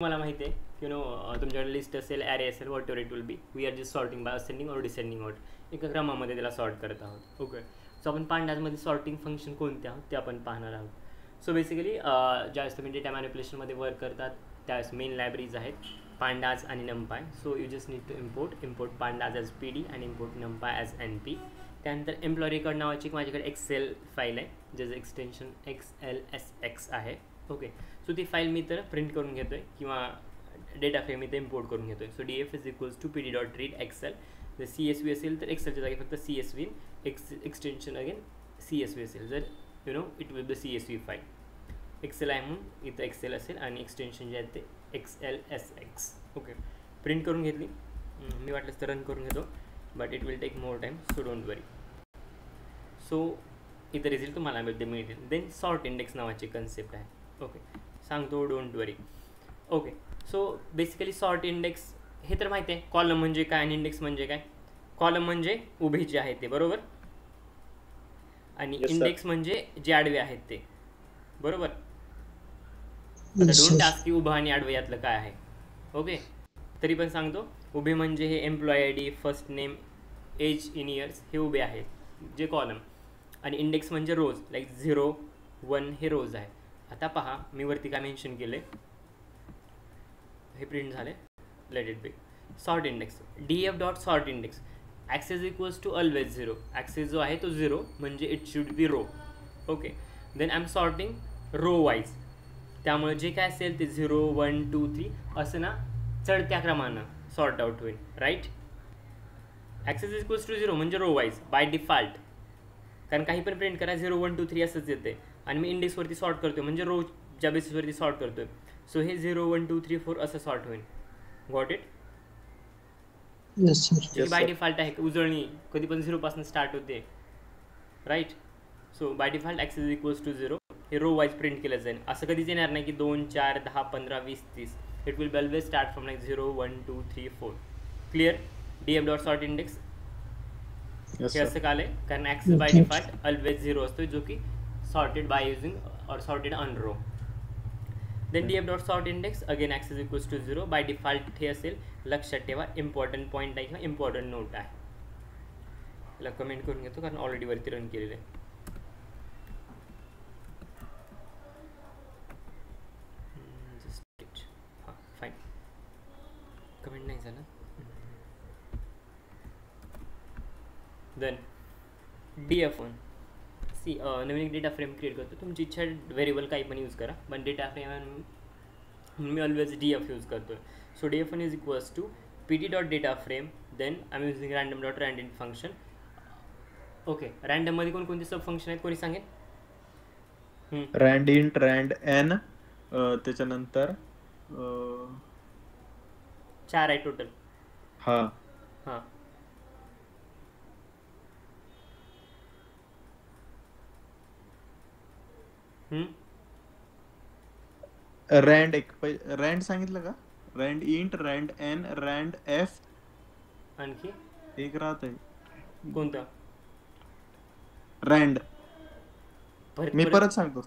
मला माहिती आहे तुमच्याकडे लिस्ट असेल, ॲरे असेल, whatever it will be, we are just sorting by ascending और डिसेंडिंग ऑर्डर, एका क्रमामध्ये त्याला सॉर्ट करत आहोत. ओके, सो आपण पांडाजमध्ये सॉर्टिंग फंक्शन कोणते आहोत ते आपण पाहणार आहोत. सो बेसिकली ज्यावेळेस तुम्ही डेटा मॅनिप्युलेशनमध्ये वर्क करतात त्यावेळेस मेन लायब्ररीज आहेत पांडाज आणि NumPy. So you just need to import pandas as PD आणि इम्पोर्ट नमपाय ॲज NP. त्यानंतर एम्प्लॉय रेकॉर्ड नावाची माझ्याकडे एक्सेल फाईल आहे ज्याचं एक्सटेन्शन XLSX आहे. ओके, सो ती फाईल मी तर प्रिंट करून घेतो आहे किंवा डेटा फ्रेम इथे इम्पोर्ट करून घेतो आहे. So DF is equals to PD.read Excel. जर CSV असेल तर एक्सेलच्या जागी फक्त CSV, एक्सटेन्शन अगेन CSV असेल. जर it will the CSV file. Excel आहे म्हणून इथं एक्सेल असेल आणि एक्सटेन्शन जे आहे ते XLSX. ओके, प्रिंट करून घेतली. मी वाटलंच तर रन करून घेतो, but it will take more time, so don't worry. So इथं रिझल्ट तुम्हाला मिळतील. देन सॉर्ट इंडेक्स नावाची कन्सेप्ट आहे. ओके, सांगतो, don't worry. Okay, so basically sort index हे तर माहिती आहे, कॉलम म्हणजे काय आणि इंडेक्स म्हणजे काय. कॉलम म्हणजे उभे जे आहे ते, बरोबर, आणि इंडेक्स म्हणजे जे आडवे आहेत ते, बरोबर. डोंट आस्क की उभं आणि आडवं यातलं काय आहे. ओके, तरी पण सांगतो, उभे म्हणजे हे employee ID, first name, age in years, हे उभे आहेत जे कॉलम. आणि इंडेक्स म्हणजे रोज, लाईक 0, 1 हे रोज आहे. आता पहा, मी वरती काय मेन्शन केले, हे प्रिंट झाले. Let it be. Sort index, DF.सॉर्ट index, axis equals to always 0. Axis जो आहे तो 0 म्हणजे it should be row. Okay, then I am sorting row wise. त्यामुळे जे काय असेल ते 0, 1, 2, 3 असं ना चढत्या क्रमानं सॉर्ट आउट होईल, राईट. ॲक्सेस इक्वल्स टू 0 म्हणजे रो वाईज बाय डिफॉल्ट, कारण काही पण प्रिंट करा 0, 1, 2, 3 असंच येते. आणि मी इंडेक्सवरती सॉर्ट करतो म्हणजे रोजच्या बेसिसवरती सॉर्ट करतो. सो हे 0, 1, 2, 3, 4 असं सॉर्ट होईल. Got it? जे बाय डिफॉल्ट आहे, उजळणी कधी पण 0 पासून स्टार्ट होते, right. So by default axis equals to 0 हे रो वाईज प्रिंट केलं जाईल. असं कधीच येणार नाही की 2, 4, 10, 15, 20, 30. It will be always start from like 0, 1, 2, 3, 4. Clear? DF.सॉर्ट इंडेक्स हे असं का आलं, कारण ॲक्सेस बाय डिफॉल्ट ऑलवेज 0 असतो, जो की सॉर्टेड बाय युझिंग और सॉर्टेड ऑन रो. देन DF.सॉर्ट index again axis equals to 0 by default हे असेल. लक्षात ठेवा, इम्पॉर्टंट पॉईंट आहे किंवा इम्पॉर्टंट नोट आहे. याला कमेंट करून घेतो कारण ऑलरेडी वरती रन केलेलं आहे. हां, फाईन, कमेंट नाही झालं. देन DF1 नवीन एक डेटा फ्रेम क्रिएट करतो. तुमची इच्छा व्हेरिएबल काही पण यूज करा, पण डेटा फ्रेम मी ऑलवेज DF यूज करतो. So DF1 is equals to PD.डेटा frame. Then I am using random.randint function. Okay, रँडममध्ये कोणकोणते सब फंक्शन आहेत कोणी सांगेल? randint, randn, त्याच्यानंतर 4 आहे टोटल. हां हां, rand rand सांगितलं का? randint, randn, randf, आणखी एक राहत आहे कोणतं? rand. मी परत सांगतो.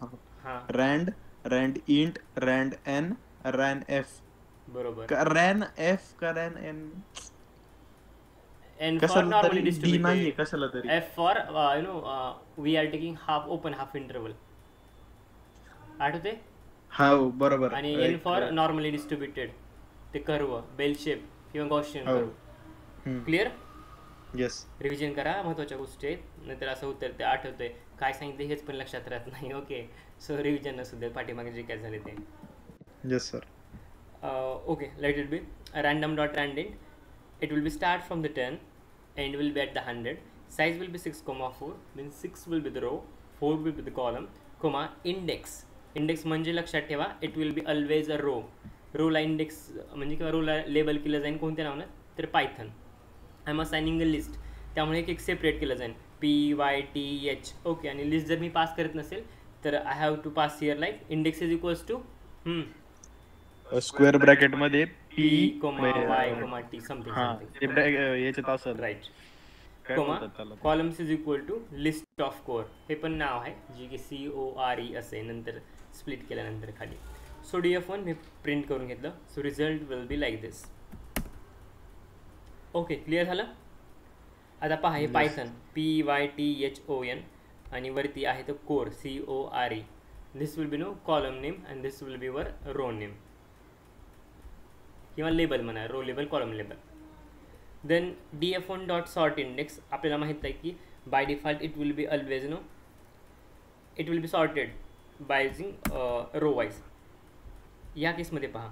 हां, randint, randn, ranf. बरोबर. ranf का rann? N for कशाला normally तरी D नाहीये, distributed. कशाला तरी. F for we are taking half open half interval. आठवते? हा, बरोबर. आणि N for normally distributed, ते कर्व, बेल शेप किंवा Gaussian curve. Clear? Yes. Revision करा, महत्त्वाच्या गोष्टी आहेत, नाहीतर असं होतं ते आठवतंय काय सांगितलं हेच पण लक्षात राहत नाही. ओके, सो रिव्हिजन असू दे, पाठीमागे जे काय झाले ते. Yes sir. Okay, let it be random.randint. It will be start from the 10 and will be at the 100. Size will be 6,4, means 6 will be the row, 4 will be the column, comma index. Index म्हणजे लक्षात ठेवा, it will be always a row. रोला index म्हणजे किंवा रोला label केलं जाईल कोणत्या नावानं, तर Python. I am assigning a list, त्यामुळे एक सेपरेट केलं जाईल PYTH. ओके, आणि लिस्ट जर मी पास करत नसेल तर I have to pass here like index is equals to square bracket मध्ये P, Y, T समथिंग याच्यात असेल, right. Columns is equal to list of core, हे पण नाव आहे जी की CORE असे नंतर स्प्लिट केल्यानंतर खाली. सो df1 मी प्रिंट करून घेतलं. So result will be like this. Okay, clear झालं. आता पहा हे पायथन PYTHON आणि वरती आहे तो core CORE. This will be no column name and this will be वर रो नेम किंवा लेबल म्हणा, row label column label. Then df1 dot sort index आपल्याला माहीत आहे की by default it will be always no it will be sorted by using row wise. या केसमध्ये पहा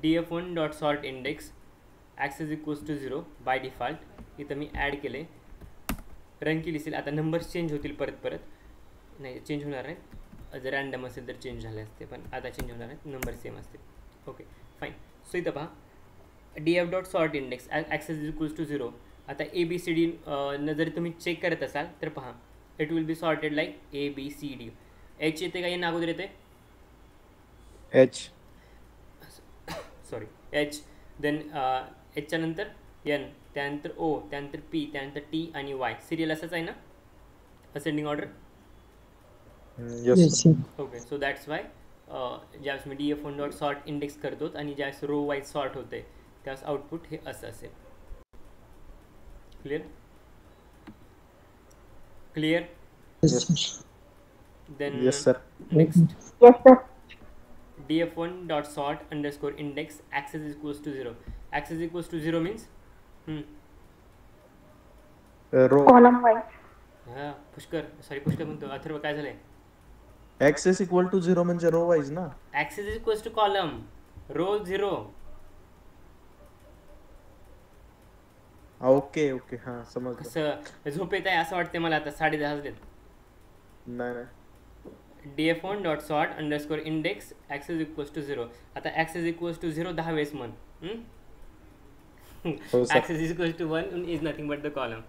df1 dot sort index axis equals to 0 by default. इथं मी add केले, रन केली असेल. आता नंबर्स चेंज होतील परत परत, नाही चेंज होणार नाहीत. जर रँडम असेल तर चेंज झाले असते, पण आता चेंज होणार नाहीत, नंबर सेम असतील. Okay fine. सो इथं पहा df dot sort index axis equals to 0. आता ABCD न जर तुम्ही चेक करत असाल तर पहा it will be sorted like ABCD. H येते का, एन अगोदर येते? एच. Sorry H. देन एचच्या नंतर एन, त्यानंतर ओ, त्यानंतर पी, त्यानंतर टी आणि वाय. सिरियल असंच आहे ना, ascending order. Yes. Okay, so that's why ज्यावेळेस मी df1 डॉट सॉर्ट इंडेक्स करतो आणि ज्यावेळेस रो वाईज सॉर्ट होते त्यावेळेस आउटपुट हे असं असेल. Clear clear. Then yes sir. Next df1 dot sort underscore index axis equals to 0. Axis equals to 0 means row. Column wise. हां पुष्कर, सॉरी पुष्कर म्हणतो, अथर्व काय झालंय? ॲक्सेस इक्वल टू 0 म्हणजे रो वाईज ना. Axis equals to column, row 0. Okay okay, हां समजलं. कसं झोप येत आहे असं वाटते मला आता, 10:30 वाजलेत. नाही नाही. df1 dot sort underscore index axis equals to 0. आता ॲक्सेस इक्वल्स टू 0 10 वेळेस म्हण. हो sir. Axis equals to 1 is nothing but the column.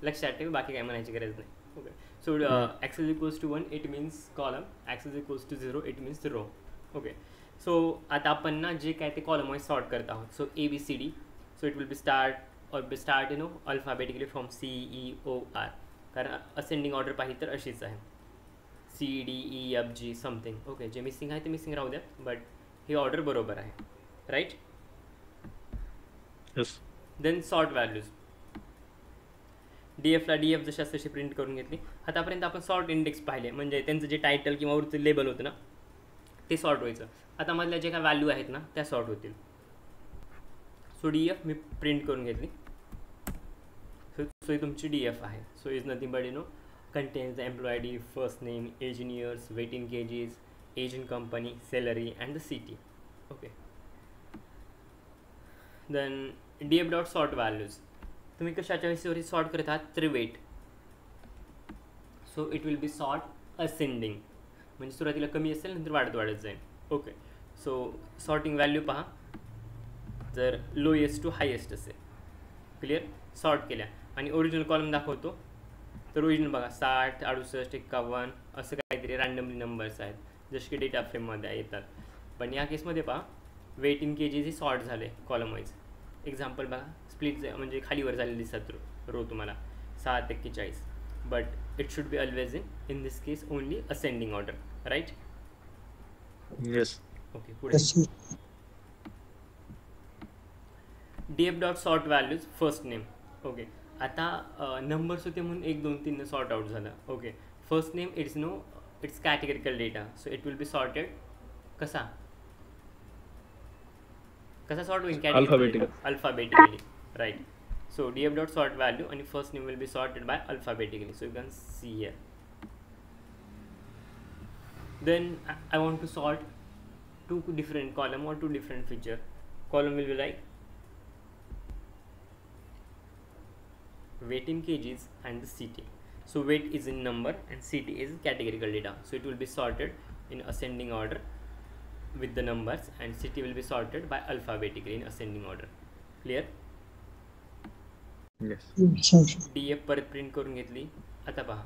लक्षात ठेव, बाकी काय म्हणायची गरज नाही. Okay, so axis equals to 1 it means column, axis equals to 0 it means row. Okay, so आता आपण ना जे काय ते कॉलम वाईज सॉर्ट करत आहोत. So ABCD, so it will B start you know alphabetically from CEOR, कारण ascending order पाहिजे तर अशीच आहे, CDEFG समथिंग. ओके, जे मिसिंग आहे ते मिसिंग राहू द्या, बट ही ऑर्डर बरोबर आहे, right. Yes. Then sort values. DFला DF जशी तशी प्रिंट करून घेतली. आतापर्यंत आपण सॉर्ट इंडेक्स पाहिले, म्हणजे त्यांचं जे टायटल किंवा वरचं लेबल होतं ना ते सॉर्ट व्हायचं. आता मधल्या जे काय व्हॅल्यू आहेत ना त्या सॉर्ट होतील. सो DF मी प्रिंट करून घेतली. सो ही तुमची DF आहे. So is nothing but you know contains the employee ID, first name, age in years, weight in kgs, age in company, salary and the city. Okay, then df dot sort values. तुम्ही कशाच्या बेसिसवर sort करत आहात तर wait. So it will be sort ascending, म्हणजे सुरुवातीला कमी असेल नंतर वाढत वाढत जाईल. ओके, सो सॉर्टिंग व्हॅल्यू पहा, जर लोएस्ट टू हायेस्ट असेल. क्लिअर. सॉर्ट केल्या आणि ओरिजिनल कॉलम दाखवतो तर ओरिजिनल बघा 60, 68, 51 असं काहीतरी रँडमली नंबर्स आहेत जसे की डेटा फ्रेममध्ये येतात. पण या केसमध्ये पहा वेट इन केजीज हे सॉर्ट झाले कॉलम वाईज. एक्झाम्पल बघा, स्प्लिट म्हणजे खालीवर झालेली दिसतात रो तुम्हाला 7:41, but it should be always in this case only ascending order, right. Yes. Okay, पुढे df dot sort values first name. Okay, आता नंबर्स होते म्हणून 1 2 3 सॉर्ट आउट झालं. Okay, first name it's categorical data, so it will be sorted कसा sort होईल? Alphabetically, right. So df dot sort value आणि first name will be sorted by alphabetically. So you can see here. Then I want to sort 2 different column or 2 different feature. Column will be like weight in kgs and the city. So weight is in number and city is categorical data. So it will be sorted in ascending order with the numbers, and city will be sorted by alphabetically in ascending order. Clear? Yes. df परत print करून घेतली. आता पहा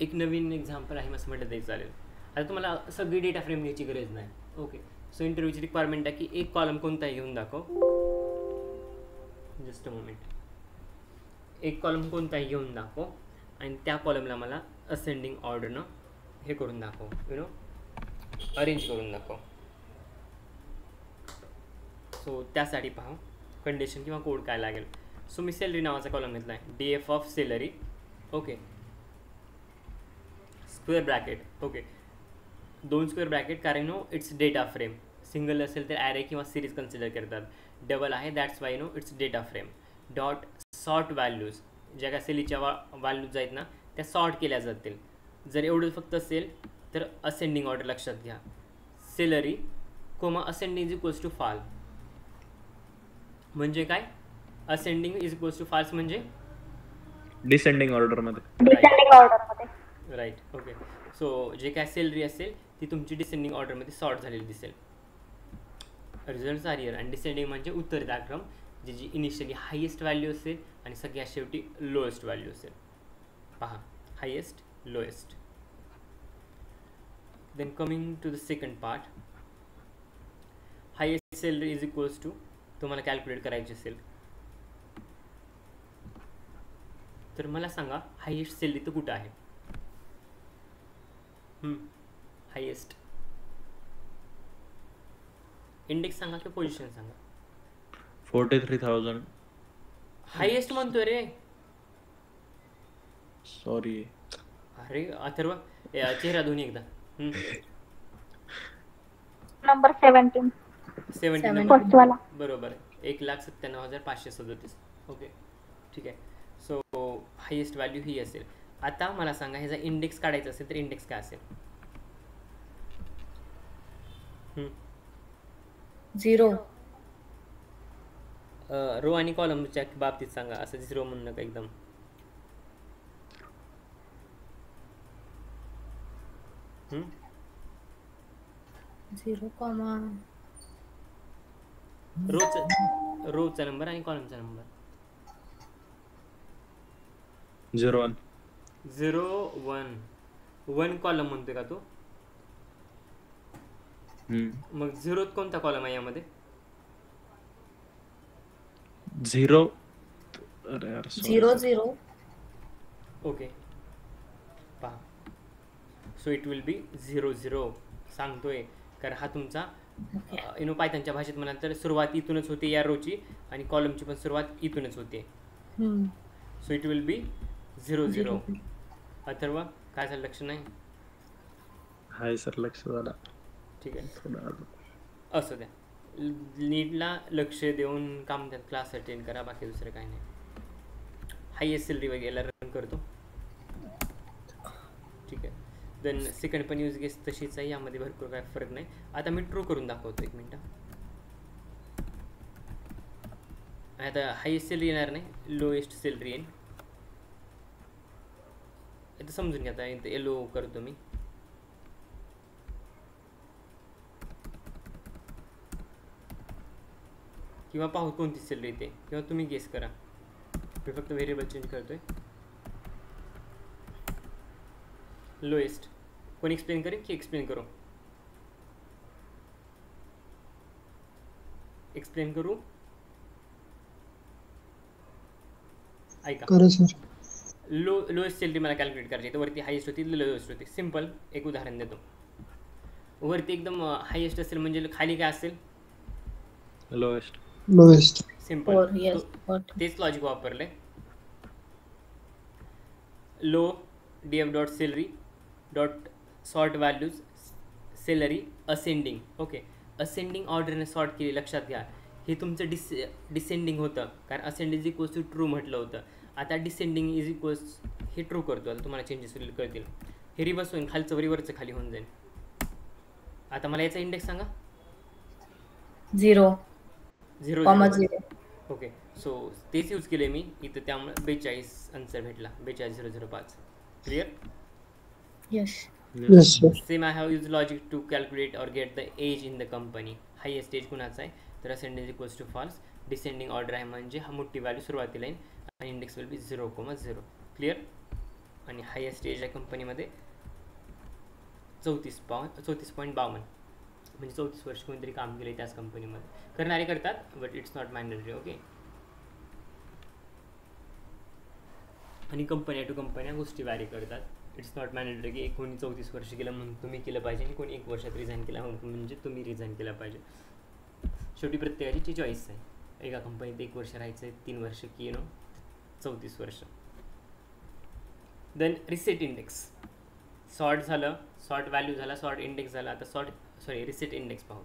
एक नवीन example आहे, असं म्हटलं तरी चालेल. आता तुम्हाला सगळी डेटा फ्रेम घ्यायची गरज नाही. ओके, सो इंटरव्ह्यूची रिक्वायरमेंट आहे की एक कॉलम कोणताही घेऊन दाखव. Just a moment. एक कॉलम कोणताही घेऊन दाखव आणि त्या कॉलमला मला असेंडिंग ऑर्डरनं हे करून दाखव, यु नो अरेंज करून दाखव. सो त्यासाठी पहा कंडिशन किंवा कोड काय लागेल. सो मी सॅलरी नावाचा कॉलम घेतला आहे, DF of salary, okay, square bracket, okay, 2 square bracket, कारण no it's data frame. Single असेल तर ॲरे किंवा सिरीज कन्सिडर करतात, डबल आहे that's why no it's data frame. Dot sort values, ज्या काय सेलीच्या व्हॅल्यूज आहेत ना त्या सॉर्ट केल्या जातील. जर एवढं फक्त असेल तर असेंडिंग ऑर्डर लक्षात घ्या. Salary comma ascending is equals to false. म्हणजे काय, ascending is equals to false म्हणजे डिसेंडिंग ऑर्डर मध्ये. Right, okay. सो जे काय सॅलरी असेल ती तुमची डिसेंडिंग ऑर्डरमध्ये सॉर्ट झालेली दिसेल. Results are here. आणि डिसेंडिंग म्हणजे उत्तराक्रम, जी इनिशियली हायेस्ट व्हॅल्यू असेल आणि सगळ्यात शेवटी लोएस्ट व्हॅल्यू असेल. पहा, highest, lowest. Then coming to the second part, highest salary is equals to, तुम्हाला कॅल्क्युलेट करायची असेल तर मला सांगा हायेस्ट सॅलरी तर कुठं आहे. हायेस्ट इंडेक्स सांगा किंवा पोझिशन सांगा. 43,000. हायेस्ट म्हणतोय रे. सॉरी. अरे अथर्व, चेहरा दोन्ही एकदा. नंबर 17 फर्स्ट वाला. बरोबर, 1,97,537. ओके, ठीक आहे. सो हायेस्ट व्हॅल्यू ही असेल. आता मला सांगा ह्याचा इंडेक्स काढायचा असेल तर इंडेक्स काय असेल. 0. रो आणि कॉलमच्या बाबतीत सांगा, असं 0 म्हणू नका एकदम. रोचा नंबर आणि कॉलमचा नंबर. 01. 1 कॉलम म्हणतोय का तू. मग 0 कोणता कॉलम आहे यामध्ये. 0. 0. ओके, पहा. सो इट विल बी 0 सांगतोय, कारण हा तुमचा यु नो पायथनच्या भाषेत म्हणाल तर सुरुवात इथूनच होते या रोची आणि कॉलमची पण सुरुवात इथूनच होते. सो इट विल बी 0. अथर्व काय झालं, लक्ष नाही. हाय सर, लक्ष झाला. ठीक आहे, असं द्या. नीटला लक्ष देऊन काम त्यात क्लास अटेंड करा, बाकी दुसरं काही नाही. हायेस्ट सॅलरी वगैरे रन करतो. ठीक आहे. देन सेकंड पण यूज केस तशीच आहे, यामध्ये भरपूर काय फरक नाही. आता मी ट्रू करून दाखवतो, 1 मिनटं. आता हायेस्ट सॅलरी येणार नाही, लोएस्ट सॅलरी येईल. आता समजून घ्या. आता इथं एलो करतो मी. किंवा पाहू कोणती सॅलरी येते, किंवा तुम्ही गेस करा. मी फक्त व्हेरिएबल चेंज करतोय. लोएस्ट कोण एक्सप्लेन करेल की एक्सप्लेन करू. एक्सप्लेन करू. ऐका, लोएस्ट सॅलरी मला कॅल्क्युलेट करायची आहे. वरती हायेस्ट होती, लोएस्ट होती. सिम्पल एक उदाहरण देतो. वरती एकदम हायेस्ट असेल म्हणजे खाली काय असेल, लोएस्ट. सिम्पल. तेच लॉजिक वापरलंय. लो df dot salary dot sort values salary ascending. Okay, ascending ऑर्डरने सॉर्ट केली, लक्षात घ्या. हे तुमचं डिसेंडिंग होतं, कारण ascending is equals to true म्हटलं होतं. आता डिसेंडिंग इज इक्वल्स हे ट्रू करतो. आता तुम्हाला चेंजेस कळतील. हे रिव्हर्स होईल, खालचं रिव्हर्सचं खाली होऊन जाईल. आता मला याचा इंडेक्स सांगा. 0. ओके, सो तेच यूज केले मी इथं, त्यामुळे 42 आन्सर भेटला. 42,005. क्लिअर. Yes. Same I have use logic to calculate or get the age in the company. Highest age कुणाचा आहे तर ascending equals to false. Descending order आहे म्हणजे हा मोठी व्हॅल्यू सुरुवातीला येईल आणि इंडेक्स विल बी 0,0. क्लिअर. आणि हायेस्ट एज आहे कंपनीमध्ये 34.52, म्हणजे 34 वर्ष कोणतरी काम केले त्याच कंपनीमध्ये. करणारे करतात, but it's not mandatory. Okay. आणि कंपन्या टू कंपन्या गोष्टी व्हॅरी करतात. इट्स नॉट मॅनेटरी की कोणी 34 वर्ष केलं म्हणून तुम्ही केलं पाहिजे आणि कोणी 1 वर्षात रिझाईन केला म्हणजे तुम्ही रिझाईन केला पाहिजे. शेवटी प्रत्येकाची चॉईस आहे. एका कंपनीत 1 वर्ष राहायचं आहे, 3 वर्ष की 34 वर्ष. Then reset index. सॉर्ट झालं, सॉर्ट व्हॅल्यू झाला, सॉर्ट इंडेक्स झाला. आता रिसेट इंडेक्स पाहू.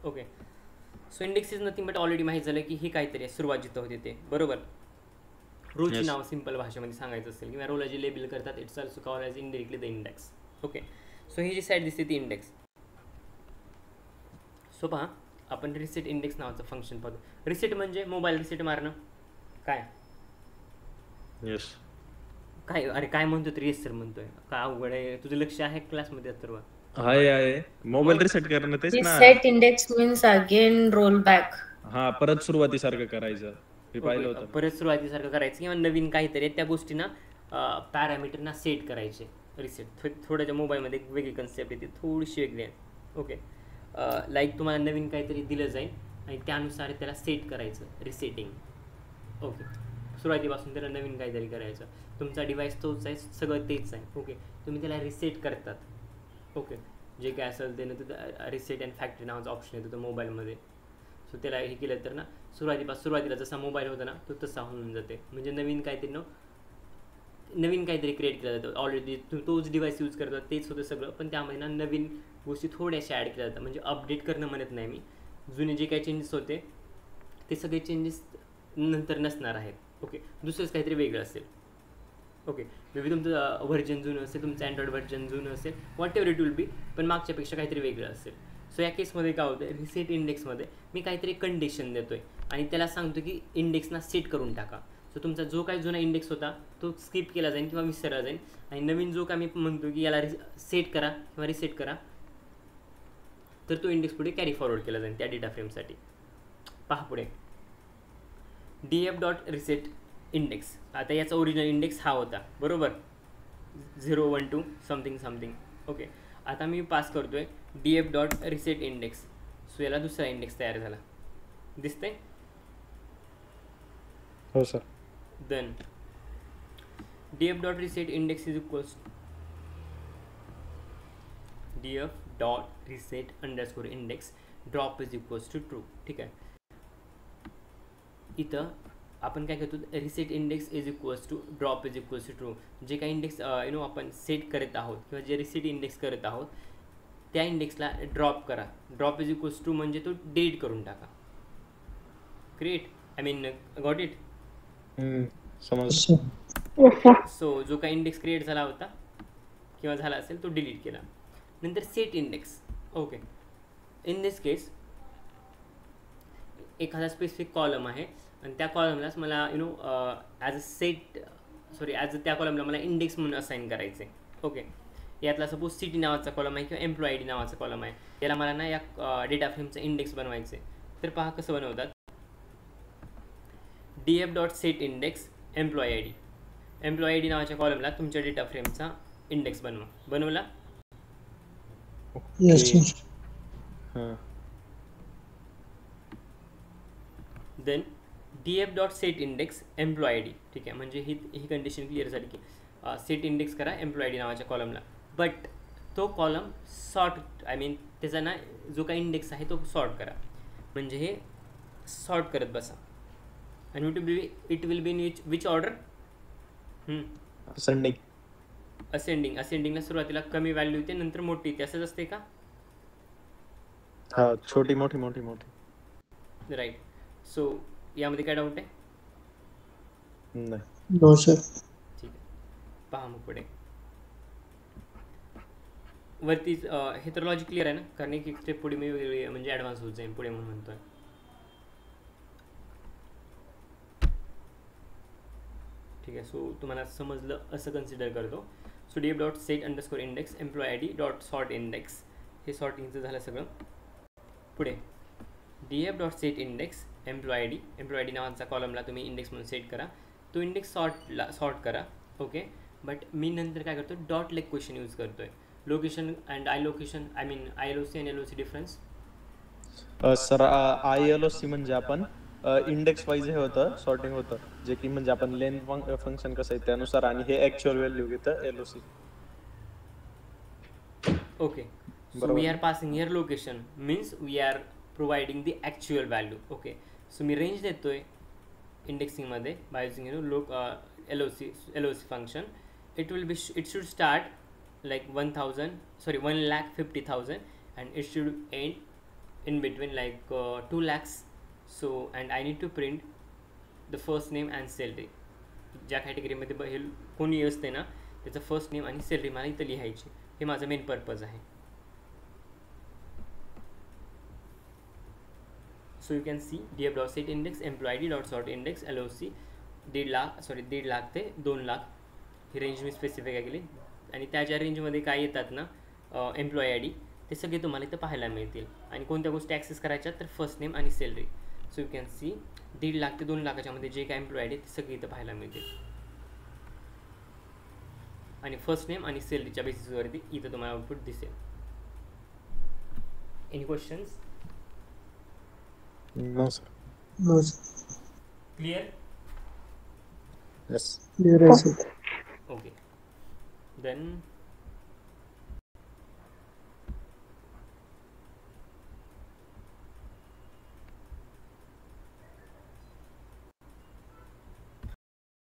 Okay, so index is nothing but already माहीत झालं की हे काहीतरी आहे, सुरुवात जिथं होते ते, बरोबर. रोची Yes. नाव सिंपल भाषेमध्ये सांगायचं असेल किंवा रोला जे लेबल करतात it's also call as indirectly the index. Okay, so ही जी साईड दिसते ती इंडेक्स. सो पहा, आपण रिसेट इंडेक्स नावाचं फंक्शन पाहतो. रिसेट म्हणजे मोबाईल रिसेट मारणं. काय येस. काय अरे काय म्हणतो तरी येस सर म्हणतोय, काय अवघड आहे. तुझं लक्ष आहे क्लासमध्ये तर. आहे मोबाईल रिसेट करणं तेच ना. Reset index means again roll back. हा, परत सुरुवातीसारखं करायचं. मी पाहिलं होतं. परत सुरुवातीसारखं करायचं किंवा नवीन काहीतरी त्या गोष्टींना पॅरामीटरना सेट करायचे. रिसेट थोड्याच्या मोबाईलमध्ये एक वेगळी कन्सेप्ट येते, थोडीशी वेगळी आहे. ओके, लाईक तुम्हाला नवीन काहीतरी दिलं जाईल आणि त्यानुसार त्याला सेट करायचं, रिसेटिंग. ओके, सुरुवातीपासून त्याला नवीन काहीतरी करायचं. तुमचा डिव्हाइस तोच आहे, सगळं तेच आहे. ओके, तुम्ही त्याला रिसेट करतात. ओके, जे काय असेल ते तिथं रिसेट अँड फॅक्टरी नावाचा ऑप्शन येतो तो मोबाईलमध्ये. सो त्याला हे केलं तर ना सुरुवातीला जसा मोबाईल होता ना तो तसा होऊन जाते. म्हणजे नवीन काहीतरी क्रिएट केलं जातं. ऑलरेडी तोच डिव्हाइस यूज करतात, तेच होतं सगळं, पण त्यामध्ये ना नवीन गोष्टी थोड्याशा ॲड केल्या जातात. म्हणजे अपडेट करणं म्हणत नाही मी, जुने जे काही चेंजेस होते ते सगळे चेंजेस नंतर नसणार आहेत. ओके, दुसरंच काहीतरी वेगळं असेल. ओके, मे बी तुमचं व्हर्जन जुनं असेल, तुमचं अँड्रॉइड व्हर्जन जुनं असेल, व्हॉट एव्हर इट विल बी, पण मागच्यापेक्षा काहीतरी वेगळं असेल. सो या केसमध्ये काय होतं, रिसेट इंडेक्समध्ये मी काहीतरी कंडिशन देतो आहे आणि त्याला सांगतो की इंडेक्सना सेट करून टाका. सो तुमचा जो काही जुना इंडेक्स होता तो स्किप केला जाईल किंवा विसरला जाईल आणि नवीन जो काय मी म्हणतो की याला सेट करा किंवा रिसेट करा, तर तो इंडेक्स पुढे कॅरी फॉरवर्ड केला जाईल त्या डेटा फ्रेमसाठी. पहा पुढे df.reset इंडेक्स. आता याचा ओरिजिनल इंडेक्स हा होता, बरोबर, 0 1 2 समथिंग समथिंग. ओके, आता मी पास करतो आहे df.reset इंडेक्स. सो याला दुसरा इंडेक्स तयार झाला, दिसतंय. हो sir. Then df.reset index is equals df.reset index drop is equals to true. ठीक आहे, इथं आपण काय करतो, reset index is equals to drop is equals to true. जे काही इंडेक्स आपण सेट करत आहोत किंवा जे रिसेट इंडेक्स करत आहोत त्या इंडेक्सला ड्रॉप करा. ड्रॉप इज इक्वल्स टू म्हणजे तो डिलीट करून टाका. Create, I mean got it. समजलं. सो जो काही इंडेक्स क्रिएट झाला होता किंवा झाला असेल तो डिलीट केला. नंतर set index. Okay, in this case एखादा स्पेसिफिक कॉलम आहे आणि त्या कॉलमलाच मला ॲज त्या कॉलमला मला इंडेक्स म्हणून असाईन करायचं आहे. ओके, यातला सपोज सिटी नावाचा कॉलम आहे किंवा एम्प्लॉई आय डी नावाचा कॉलम आहे, याला मला ना या डेटा फ्रेमचं इंडेक्स बनवायचं आहे. तर पहा कसं बनवतात, df.set index employee I D. Employee I D नावाच्या कॉलमला तुमच्या डेटा फ्रेमचा इंडेक्स बनवला. Then df.set index employee I D. ठीक आहे, म्हणजे ही कंडिशन क्लिअर झाली की सेट इंडेक्स करा एम्प्लॉई आय डी नावाच्या कॉलमला, बट तो कॉलम त्याचा ना जो काही इंडेक्स आहे तो सॉर्ट करा. म्हणजे हे सॉर्ट करत बसा. आणि it will be in which order, असेंडिंगला सुरुवातीला कमी व्हॅल्यू येते, नंतर मोठी येते, असंच असते का? हा, छोटी मोठी मोठी मोठी. राईट. सो यामध्ये काय डाऊट आहे? नाही. ठीक आहे, पहा मग पुढे वरतीच हे तर लॉजिक क्लिअर आहे ना, कारण एक स्टेप पुढे मी वेगळी म्हणजे ॲडव्हान्स होत जाईल पुढे म्हणून म्हणतोय. ठीक आहे, सो तुम्हाला समजलं असं कन्सिडर करतो. So df.set index employee I D dot sort index, हे सॉर्टिंगचं झालं सगळं. पुढे df.set index employee I D नावाचा कॉलमला तुम्ही इंडेक्स म्हणून सेट करा. तो इंडेक्स सॉर्ट करा. ओके, बट मी नंतर काय करतो, डॉट लेक क्वेश्चन यूज करतो आहे. Location and location, I mean ILOC आणि LOC डिफरन्स. सर, ILOC म्हणजे आपण इंडेक्स वाईज हे होतं, सॉर्टिंग होतं, जे की म्हणजे आपण लेंथ फंक्शन कसं आहे त्यानुसार, आणि हे ऍक्च्युअल व्हॅल्यू घेतं LOC. Okay, so बरोबर. we are passing here location means we are providing the actual value. Okay, so me range देतोय इंडेक्सिंग मध्ये by using LOC function. It should start like 1,50,000 and it should end in between like 2 lakhs. So and I need to print the first name and salary. ज्या कॅटेगरीमध्ये हे कोणी असते ना त्याचं first name आणि सॅलरी मला इथं लिहायची. हे माझं मेन पर्पज आहे. So you can see DF.set index employee ID dot sort index LOC 1.5 lakh ते 2 लाख ही रेंज मी स्पेसिफाय केली. आणि त्या ज्या रेंजमध्ये काय येतात ना एम्प्लॉय ID ते सगळे तुम्हाला इथं पाहायला मिळतील. आणि कोणत्या गोष्टी ॲक्सेस करायच्या तर फर्स्ट नेम आणि salary. So you can C 1.5 lakh ते 2 लाखाच्यामध्ये जे काय एम्प्लॉय ID ते सगळे इथं पाहायला मिळतील. आणि फर्स्ट नेम आणि सॅलरीच्या बेसिसवरती इथं तुम्हाला आउटपुट दिसेल. Any questions? No sir. No, sir. Clear? Yes. Clear as it. Okay. Then